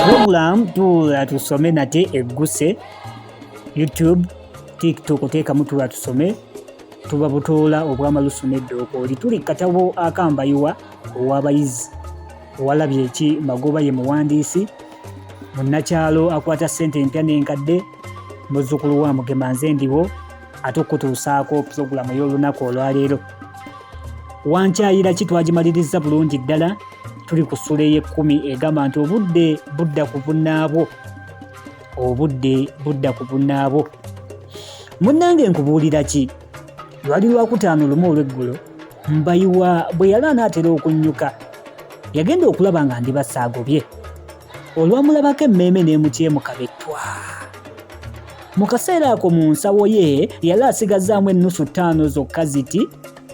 program tuula tusome nate egguse YouTube TikTok teekamu tuula tusome tuba butoola obw'amalusu n'eddooko oli tuli katabo akambayiwa ow'abayizi owalabye eki Magoba ye muwandiisi munnakyalo akwata ssente empya n'enkadde muzzukulu wa Mugema nze ndibo ate okutuusaako puroguramu y'olunaku olwaleero wankyayira ki twagimaliriza bulungi ddala tuli ku ssula ey'ekkumi egamba nti obudde budda ku bunaabwo obudde budda ku bunaabwo munnange nkubuulira ki lwali lwakutaano lumu olw'eggulo Mbayiwa bwe yali anaatera okunnyuka yagenda okulaba nga ndibasa agobye olwamulabako emmeeme n'emukyemukabettwa mu kaseera ako mu nsawo ye yali asigazzaamu ennusu 5 zokka ziti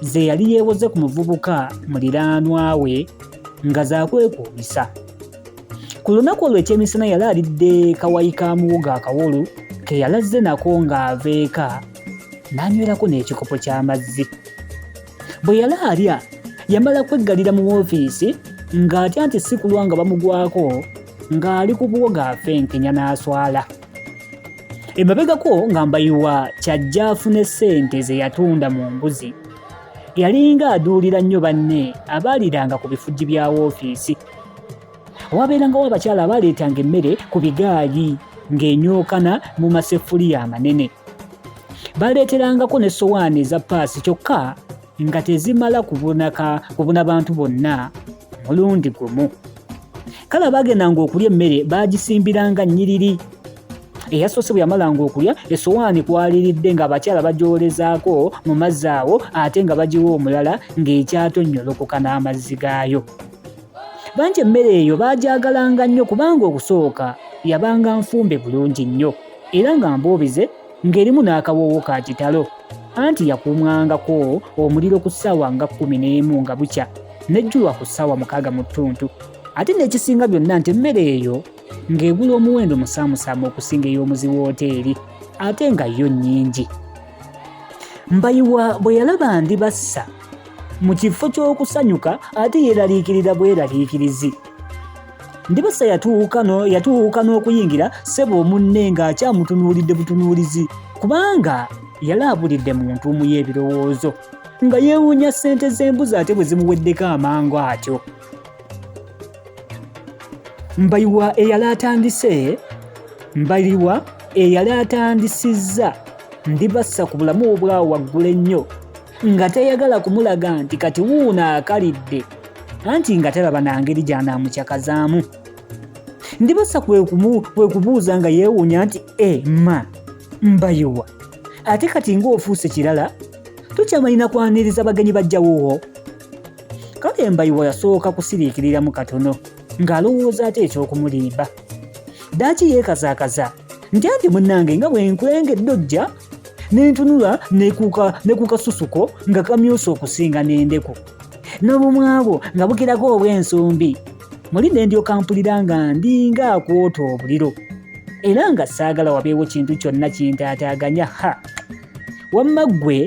ze yali yeewoze ku muvubuka muliraanwa we nga zaakwekuubisa ku lunaku olwo ekyemisana yali alidde kawayi ka muwogo akawolu ke yalazze nako ng'ava eka n'anywerako n'ekikopo ky'amazzi bwe yali alya yamala kweggalira mu woofiisi ng'atya nti si kulwa nga bamugwako ng'ali ku buwogo afenkenya n'aswala emabegako nga Mbayiwa kyajja afune ssente ze yatunda mu mbuzi yalinga aduulira nnyo banne abaaliranga ku bifugi bya woofiisi wabeerangawo abakyala abaaleetanga emmere ku bigaali ng'enyookana mu maseffuliya amanene baaleeterangako n'essowaani eza paasi kyokka nga tezimala kubuna bantu bonna mulundi gumu kale abaagendanga okulya emmere baagisimbiranga nnyiriri eyasoose bwe yamalanga okulya essowaani kwaliridde ng'abakyala bagyolezaako mu mazzi awo ate nga bagiwa omulala ng'ekyatonnyolokoka n'amazzi gaayo bangi emmere eyo baajagalanga nnyo kubanga okusooka yabanga nfumbe bulungi nnyo era nga mboobize ng'erimu n'akawoowo ka kitalo anti yakuumwangako omuliro ku ssaawa nga 11 nga bukya nejjulwa ku ssaawa 6 mu ttuntu ate n'ekisinga byonna nti emmere eyo ng'egula omuwendo musaamusaamu okusinga ey'omuzi wooteeri ate nga yo nnyingi Mbayiwa bwe yalaba ndibassa mu kifo ky'okusanyuka ate yeeraliikirira bweraliikirizi ndibassa yatuuka n'okuyingira ssebo omunne ng'akyamutunuulidde butunuulizi kubanga yali abulidde mu ntuumu y'ebirowoozo nga yeewuunya ssente z'embuzi ate bwe zimuweddeko amangu atyo Mbayiwa eyali atandisizza ndibassa ku bulamu obwawo waggulu ennyo nga tayagala kumulaga nti kati wuuno akalidde anti nga talaba na ngeri gy'anaamukyakazaamu ndibassa kwe kubuuza nga yeewuunya nti Mbayiwa ate kati ng'ofuuse kirala tukyamalina kwaniriza bagenyi bajjawo kale Mbayiwa yasooka kusiriikiriramu katono ng'alowooza ate eky'okumulimba daaki yeekazaakaza nti anti munnange nga bwe nkulengedde ojja n'entunula ne ku kasusuko nga kamyusa okusinga n'endeku n'obumwabwo nga bukirako obw'ensumbi muli ne ndyoka mpulira nga ndinga akwota obuliro era nga saagala wabeewo kintu kyonna kintaataaganya wamma ggwe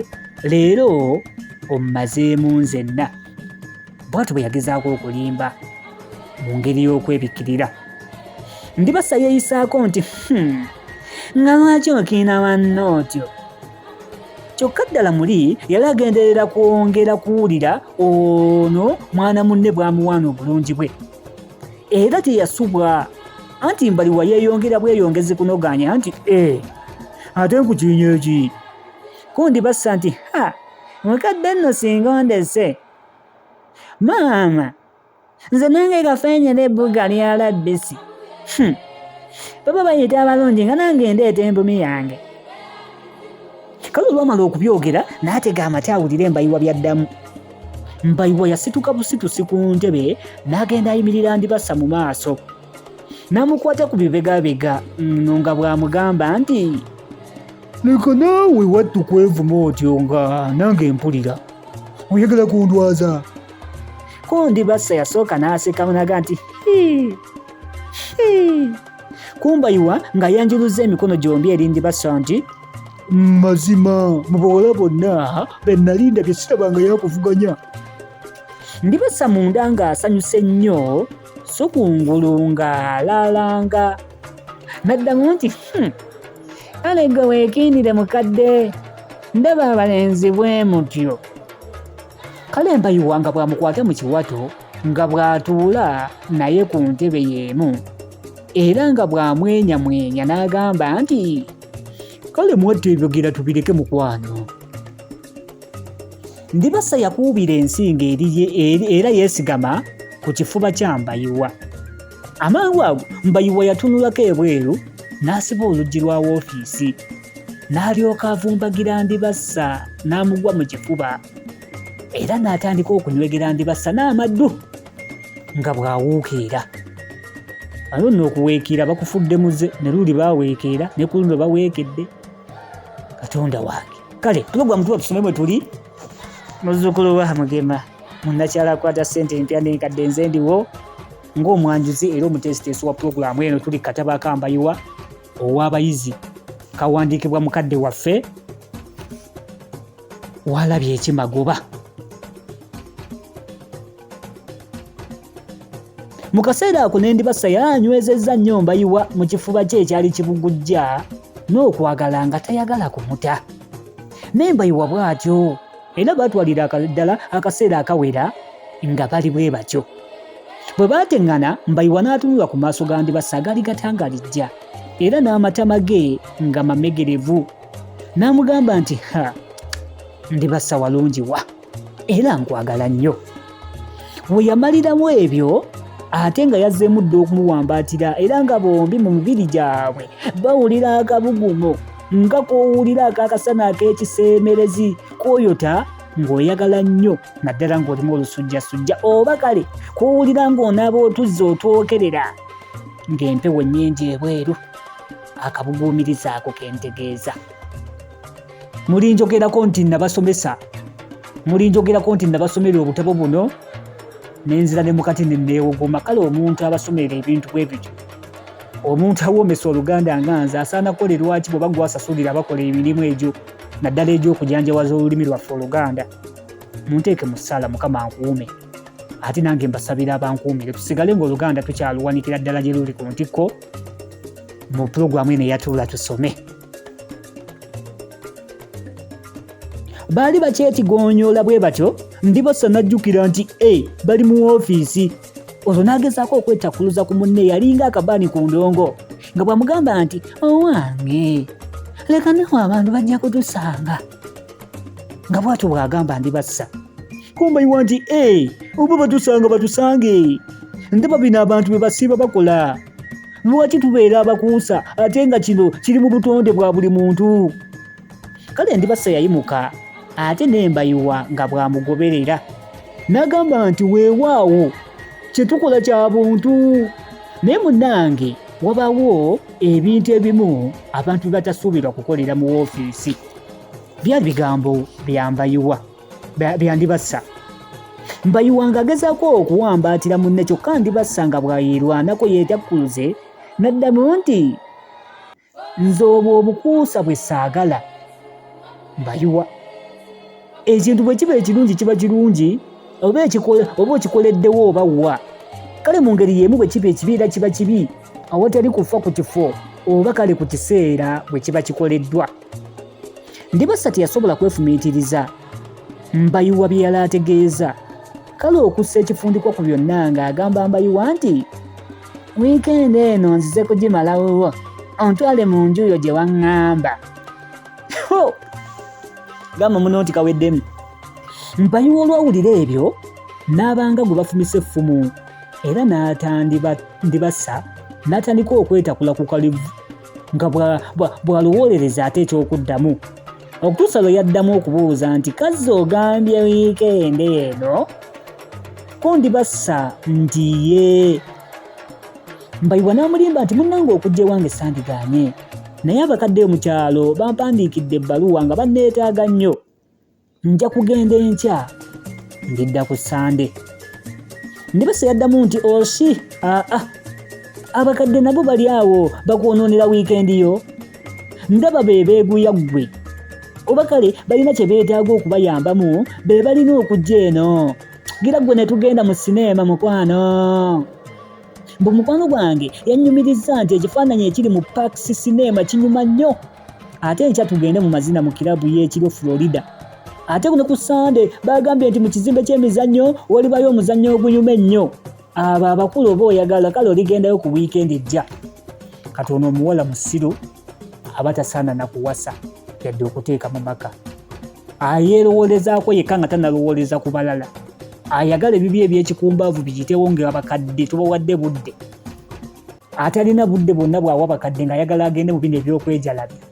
leero ommazeemu nzenna bw'atyo bwe yagezaako okulimba mu ngeri y'okwebikkirira ndibassa yeeyisaako nti nga lwaki okiina wanno otyo kyokka ddala muli yali agenderera kwongera kuwulira ono mwana munne bw'amuwaana obulungi bwe era teyasubwa anti Mbayiwa yeeyongera bweyongezi kunoganya nti ate nkukiinya eki ko ndibassa nti mukadde nno singa ondese maama nze nange kafenyera ebbuga lya labbisi baba bayita abalungi nga nange ndeeta embumi yange kale olwamala okubyogera n'atega amate awulire Mbayiwa byaddamu Mbayiwa yasituka busitusi ku ntebe n'agenda ayimirira ndibassa mu maaso n'amukwata ku bibegabega nga bw'amugamba nti leka naawe wattu kwevuma otyo nga nange mpulira oyagala kundwaza ko ndibassa yasooka n'aseka munaga nti Mbayiwa nga yanjuluza emikono gyombi eri ndibassa nti mazima mu bawala bonna be nalinda bye sirabanga yakuvuganya ndibassa munda ng'asanyuse nnyo so kungulu ng'alaalanga. N'addamu nti kale gwe weekiinire mukadde, ndaba abalenzi bwe mutyo. Kale Mbayiwa nga bw'amukwata mu kiwato nga bw'atuula naye ku ntebe y'emu era nga bw'amwenyamwenya n'agamba nti kale mwattu ebyogera tubireke mukwano. Ndibasa yakuubira ensinga era yeesigama ku kifuba kya Mbayiwa. Amangu ago Mbayiwa yatunulako ebweru n'asiba oluggi lwa woofiisi n'alyoka avumbagira Ndibasa n'amugwa mu kifuba era n'atandika okunywegera Ndibasa n'amaddu nga bw'awuukeera. Alo nno okuweekera bakufudde muze, ne luli baaweekeera ne ku luno baweekedde. Katonda wange. Kale pulogulaamu tuba tusome bwe tuli. Muzzukulu wa Mugema munnakyala akwata ssente empya n'enkadde nze ndiwo ng'omwanjuzi era omutesiteesi wa pulogulaamu eno tuli katabo aka Mbayiwa ow'abayizi kawandiikibwa mukadde waffe Walabye Ekimagoba. Mu kaseera ako ne Ndibasa yanywezezza nnyo Mbayiwa mu kifuba kye ekyali kibugujja n'okwagala nga tayagala kumuta. Ne Mbayiwa bw'atyo era baatwalira ddala akaseera akawera nga bali bwe batyo. Bwe baateŋŋana Mbayiwa n'atunula ku maaso ga Ndibasa agali gatangalijja era n'amatama ge nga mamegerevu. N'amugamba nti Ndibasa walungiwa era nkwagala nnyo. Bwe yamaliramu ebyo ate nga yazzeemu dda okumuwambaatira era nga bombi mu mibiri gyabwe bawulira akabugumo nga k'owulira akakasana ak'ekiseemerezi k'oyota ng'oyagala nnyo naddala ng'olimu olusujjasujja oba kale k'owulira ng'onaaba otuzza otwokerera ng'empewo nnyingi ebweru akabuguumiriza ako kentegeeza. Mulinjogerako nti nabasomera obutabo buno nenzira ne mukati neewogoma. Kale omuntu abasomera ebintu bwe bityo, omuntu awoomesa Oluganda nga nze asaana kukolerwaki bw'oba gwasasulira abakola emirimu egyo naddala egy'okujanjawaza olulimi lwaffe Oluganda. Munteeke mu ssaala Mukama ankuume ate nange mbasabira abankuumire tusigale ng'Oluganda tukyaluwanikira ddala gye luli ku ntikko mu pulogulaamu eno eyatuula tusome. Baali bakyetigoonyoola bwe batyo Ndibasa n'ajjukira nti bali mu woofiisi. Olwo n'agezaako okwetakuluza ku munne yalinga akabaani ku ndongo nga bw'amugamba nti owange leka nawe abantu bajja kutusanga. Nga bw'atyo bw'agamba Ndibasa ko Mbayiwa nti oba batusanga batusange, ndaba bino abantu bye basiiba bakola. Lwaki tubeera abakuusa ate nga kino kiri mu butonde bwa buli muntu? Kale Ndibasa yayimuka ate ne Mbayiwa nga bw'amugoberera n'agamba nti weewaawo kye tukola kya buntu naye munnange wabaawo ebintu ebimu abantu bye batasuubirwa kukolera mu woofiisi. Byali bigambo bya Mbayiwa bya Ndibasa. Mbayiwa ng'agezaako okuwambaatira munne kyokka Ndibasa nga bw'ayirwanako yeetakkuluze n'addamu nti nze obwo obukuusa bwe saagala. Mbayiwa ekintu bwe kiba ekirungi kiba kirungi oba okikoleddewo oba wa. Kale mu ngeri y'emu bwe kiba ekibiira kiba kibi awatali kufa ku kifo oba kale ku kiseera bwe kiba kikoleddwa. Ndibasa teyasobola kwefumiitiriza Mbayiwa bye yali ategeeza. Kale okussa ekifundikwa ku byonna ng'agamba Mbayiwa nti wiikendi eno nzize kugimalawo ontwale mu nju yo gye waŋŋamba. Gamba muno nti kaweddemu. Mbayiwa olwawulira ebyo n'abanga gwe bafumise effumu era Ndibasa n'atandika okwetakula ku kalivu nga bw'alowolereza ate ekyokuddamu okutuusa lwe yaddamu okubuuza nti kazze ogambye wiikendi eno? Ko Ndibasa nti ye. Mbayiwa n'amulimba nti munnange okujja ewange sandigaanye naye abakadde mu kyalo bampandiikidde ebbaluwa nga banneetaaga nnyo. Nja kugenda enkya ndidda ku Sande. Ndibasa yaddamu nti osi abakadde nabo bali awo bakwonoonera wiikendi yo. Ndaba be beeguya ggwe oba kale balina kye beetaaga okubayambamu be balina okujja eno. Gira ggwe ne tugenda mu sineema mukwano. mbu mukwano gwange yannyumiriza nti ekifaananyi ekiri mu Parks Cinema kinyuma nnyo. Ate enkya tugende mu mazina mu kirabu y'ekiro Florida. Ate kuno ku Sande bagambye nti mu kizimbe ky'emizannyo walibayo omuzannyo ogunyuma ennyo. Abo abakulu oba oyagala kale oligendayo ku wiikendi ejja. Katono omuwala musiru abatasaana na kuwasa yadde okuteeka mu maka. Ayeerowolezaako yekka nga tanalowooleza ku balala. Ayagala ebibi eby'ekikumbaavu biyitewo ng'abakadde tubawadde budde. Atalina budde bwonna bw'awa bakadde ng'ayagala agende mu bino ebyokwejalabya.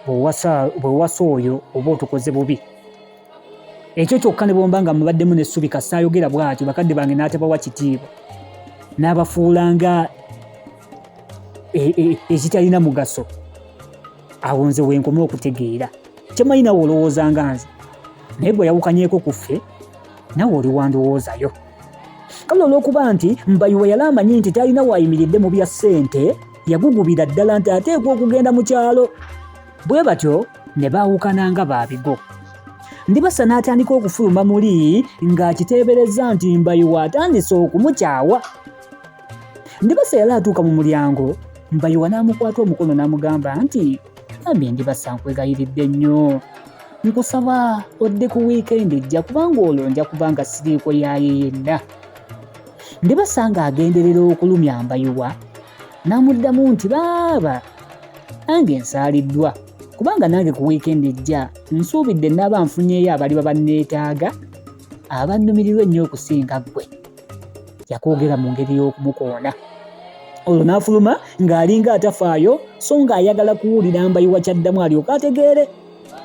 Bw'owasa oyo oba otukoze bubi. Ekyo kyokka ne bomba nga mubaddemu n'essubi kasita ayogera bw'atyo bakadde bange n'atabawa kitiibwa. N'abafuulanga ekitalina mugaso. Awo nze wenkome okutegeera. Kyemanyi nawe olowooza nga nze. Naye bwe yawukanyeeko ku ffe, nawe oli wandowoozayo. Kale olw'okuba nti Mbayiwa yali amanyi nti talina waayimiridde mu bya ssente, yagugubira ddala nti ateekwa okugenda mu kyalo. Bwe batyo ne baawukana nga baabigo. Ndibasa n'atandika okufuluma muli ng'akiteebereza nti Mbayiwa atandise okumukyawa. Ndibasa yali atuuka mu mulyango, Mbayiwa n'amukwata omukono n'amugamba nti ambye Ndibasa nkwegayiridde nnyo. Nkusaba odde ku wiikendi ejja kubanga olwo nja kubanga siriiko yaye yenna. Ndibasa ng'agenderera okulumya Mbayiwa n'amuddamu nti baaba nange nsaaliddwa kubanga nange ku wiikendi ejja nsuubidde n'aba nfunyeeyo abali babanneetaaga abannumirirwa ennyo okusinga ggwe. Yakoogera mu ngeri y'okumukoona. Olwo n'afuluma ng'alinga atafaayo so ng'ayagala kuwulira Mbayiwa kyaddamu alyoke ategeere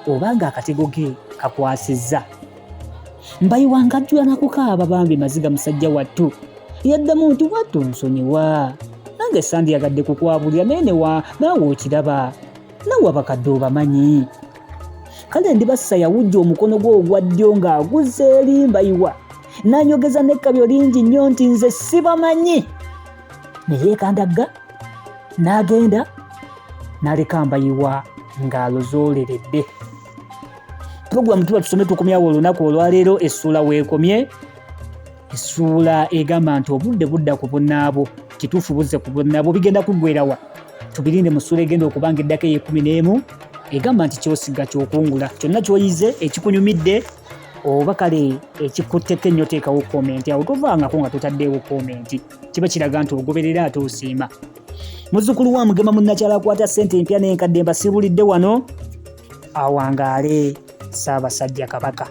obanga akatego ke kakwasizza. Mbayiwa ng'ajjula nakukaaba bambi maziga musajja wattu. Yaddamu nti wattu nsonyiwa. Nange sandiyagadde kukwabulira naye naawe okiraba. Nawe abakadde obamanyi. Kale Ndibasa yawujja omukono gwe ogwa ddyo ng'aguzza eri Mbayiwa. N'anyogeza n'ekkabyo lingi nnyo nti nze sibamanyi. Ne yeekandagga n'agenda n'aleka Mbayiwa ng'alozooleredde. Puroguramu tuba tusome tukomyawo olunaku olwaleero Esuula weekomye. Esuula egamba nti obudde budda ku bunaabwo. Kituufu buzze ku bunaabwo bigenda kuggwerawa. Tubirinde mu ssuula egenda okubanga eddaka ey'ekumi egamba nti kyosiga kyokungula. Kyonna ky'oyize ekikunyumidde oba kale ekikutteko ennyo teekawo komenti. Awo tovangako nga totaddeewo komenti. Kiba kiraga nti ogoberera ate osiima. Muzzukulu wa Mugema munnakyala akwata ssente empya n'enkadde mbasiibulidde wano awangaale Ssaabasajja Kabaka.